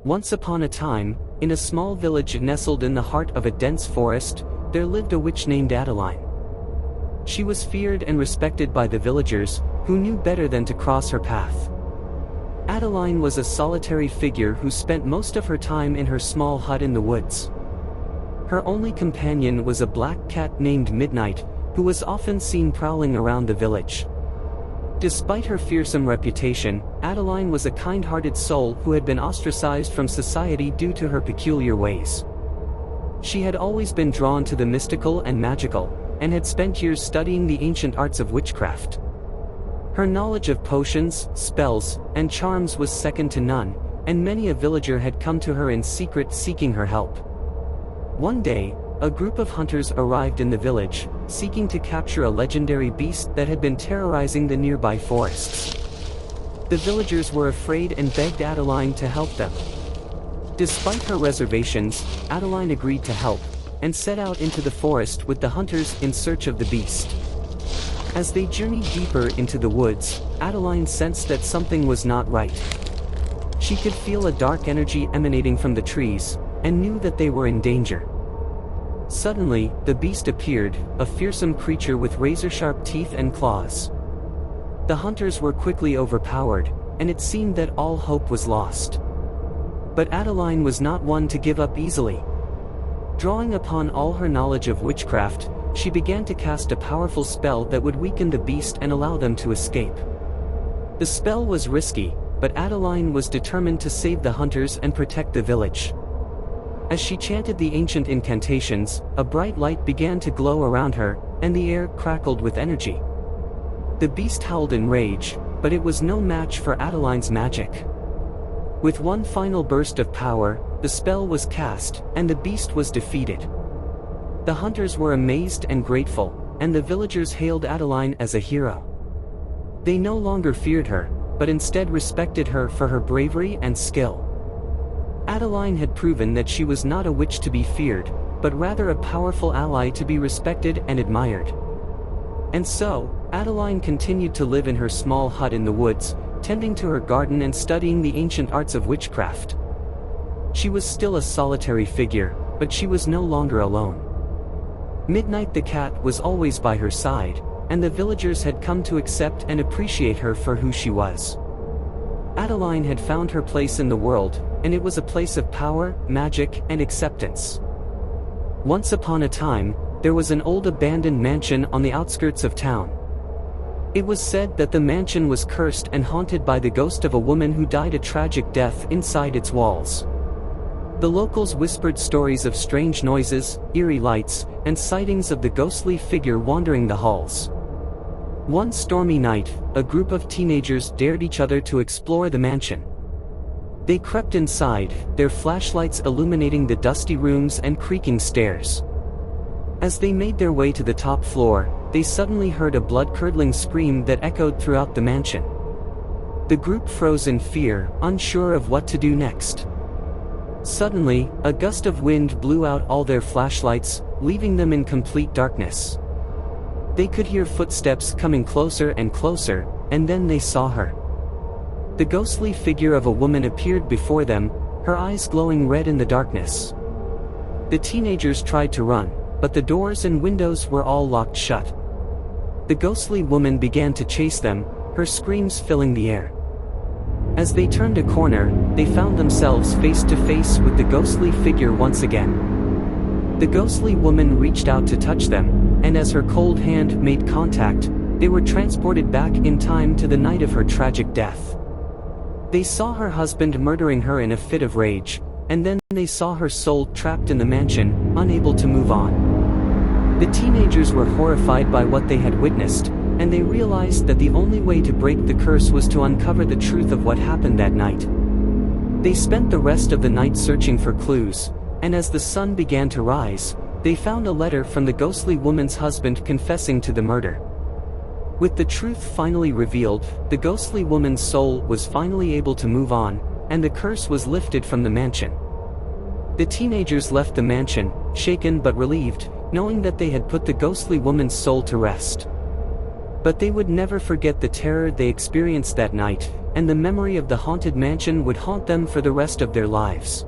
Once upon a time, in a small village nestled in the heart of a dense forest, there lived a witch named Adeline. She was feared and respected by the villagers, who knew better than to cross her path. Adeline was a solitary figure who spent most of her time in her small hut in the woods. Her only companion was a black cat named Midnight, who was often seen prowling around the village. Despite her fearsome reputation, Adeline was a kind-hearted soul who had been ostracized from society due to her peculiar ways. She had always been drawn to the mystical and magical, and had spent years studying the ancient arts of witchcraft. Her knowledge of potions, spells, and charms was second to none, and many a villager had come to her in secret seeking her help. One day, a group of hunters arrived in the village, seeking to capture a legendary beast that had been terrorizing the nearby forests. The villagers were afraid and begged Adeline to help them. Despite her reservations, Adeline agreed to help, and set out into the forest with the hunters in search of the beast. As they journeyed deeper into the woods, Adeline sensed that something was not right. She could feel a dark energy emanating from the trees, and knew that they were in danger. Suddenly, the beast appeared, a fearsome creature with razor-sharp teeth and claws. The hunters were quickly overpowered, and it seemed that all hope was lost. But Adeline was not one to give up easily. Drawing upon all her knowledge of witchcraft, she began to cast a powerful spell that would weaken the beast and allow them to escape. The spell was risky, but Adeline was determined to save the hunters and protect the village. As she chanted the ancient incantations, a bright light began to glow around her, and the air crackled with energy. The beast howled in rage, but it was no match for Adeline's magic. With one final burst of power, the spell was cast, and the beast was defeated. The hunters were amazed and grateful, and the villagers hailed Adeline as a hero. They no longer feared her, but instead respected her for her bravery and skill. Adeline had proven that she was not a witch to be feared, but rather a powerful ally to be respected and admired. And so, Adeline continued to live in her small hut in the woods, tending to her garden and studying the ancient arts of witchcraft. She was still a solitary figure, but she was no longer alone. Midnight the cat was always by her side, and the villagers had come to accept and appreciate her for who she was. Adeline had found her place in the world, and it was a place of power, magic, and acceptance. Once upon a time, there was an old abandoned mansion on the outskirts of town. It was said that the mansion was cursed and haunted by the ghost of a woman who died a tragic death inside its walls. The locals whispered stories of strange noises, eerie lights, and sightings of the ghostly figure wandering the halls. One stormy night, a group of teenagers dared each other to explore the mansion. They crept inside, their flashlights illuminating the dusty rooms and creaking stairs. As they made their way to the top floor, they suddenly heard a blood-curdling scream that echoed throughout the mansion. The group froze in fear, unsure of what to do next. Suddenly, a gust of wind blew out all their flashlights, leaving them in complete darkness. They could hear footsteps coming closer and closer, and then they saw her. The ghostly figure of a woman appeared before them, her eyes glowing red in the darkness. The teenagers tried to run, but the doors and windows were all locked shut. The ghostly woman began to chase them, her screams filling the air. As they turned a corner, they found themselves face to face with the ghostly figure once again. The ghostly woman reached out to touch them, and as her cold hand made contact, they were transported back in time to the night of her tragic death. They saw her husband murdering her in a fit of rage, and then they saw her soul trapped in the mansion, unable to move on. The teenagers were horrified by what they had witnessed, and they realized that the only way to break the curse was to uncover the truth of what happened that night. They spent the rest of the night searching for clues, and as the sun began to rise, they found a letter from the ghostly woman's husband confessing to the murder. With the truth finally revealed, the ghostly woman's soul was finally able to move on, and the curse was lifted from the mansion. The teenagers left the mansion, shaken but relieved, knowing that they had put the ghostly woman's soul to rest. But they would never forget the terror they experienced that night, and the memory of the haunted mansion would haunt them for the rest of their lives.